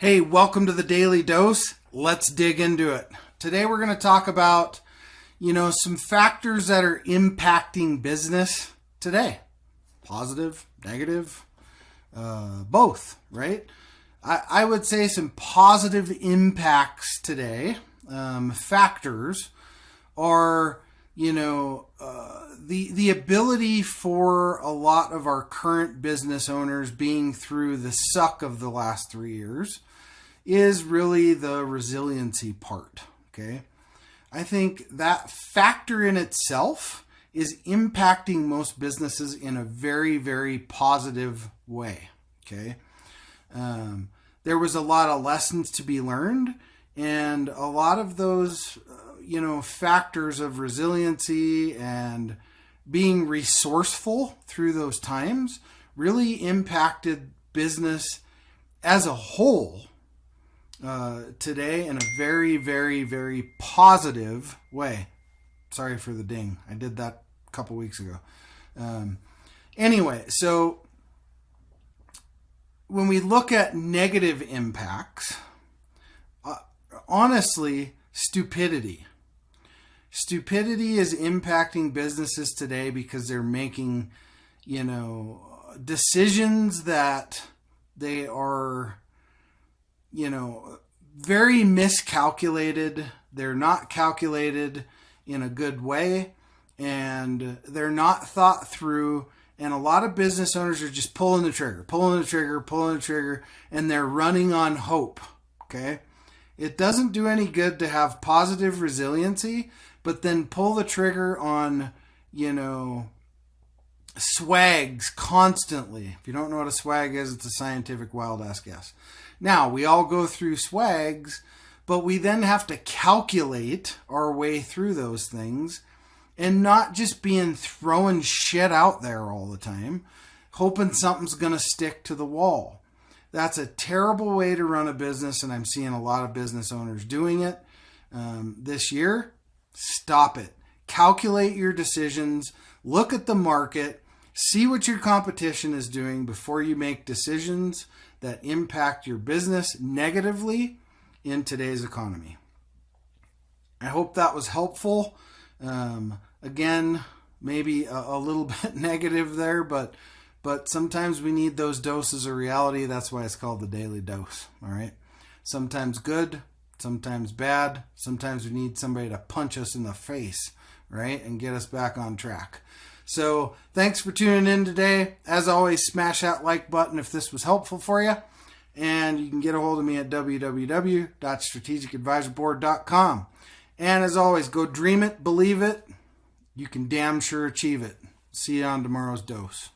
Hey, welcome to the Daily Dose. Let's dig into it. Today we're going to talk about, some factors that are impacting business today. Positive, negative, both, right? I would say some positive impacts today, factors are, the ability for a lot of our current business owners being through the suck of the last 3 years is really the resiliency part, okay? I think that factor in itself is impacting most businesses in a very, very positive way, okay? There was a lot of lessons to be learned, and a lot of those, factors of resiliency and being resourceful through those times really impacted business as a whole today in a very, very, very positive way. Sorry for the ding. I did that a couple weeks ago. Anyway, so when we look at negative impacts, honestly, stupidity. Stupidity is impacting businesses today because they're making, decisions that they are, very miscalculated. They're not calculated in a good way, and they're not thought through. And a lot of business owners are just pulling the trigger, and they're running on hope. Okay. It doesn't do any good to have positive resiliency, but then pull the trigger on, swags constantly. If you don't know what a swag is, it's a scientific wild ass guess. Now, we all go through swags, but we then have to calculate our way through those things and not just being throwing shit out there all the time, hoping something's going to stick to the wall. That's a terrible way to run a business, and I'm seeing a lot of business owners doing it this year. Stop it. Calculate your decisions. Look at the market. See what your competition is doing before you make decisions that impact your business negatively in today's economy. I hope that was helpful. Again, maybe a little bit negative there, but sometimes we need those doses of reality. That's why it's called the Daily Dose. All right. Sometimes good, sometimes bad. Sometimes we need somebody to punch us in the face, right, and get us back on track. So thanks for tuning in today. As always, smash that like button if this was helpful for you. And you can get a hold of me at www.strategicadvisorboard.com. And as always, go dream it, believe it. You can damn sure achieve it. See you on tomorrow's dose.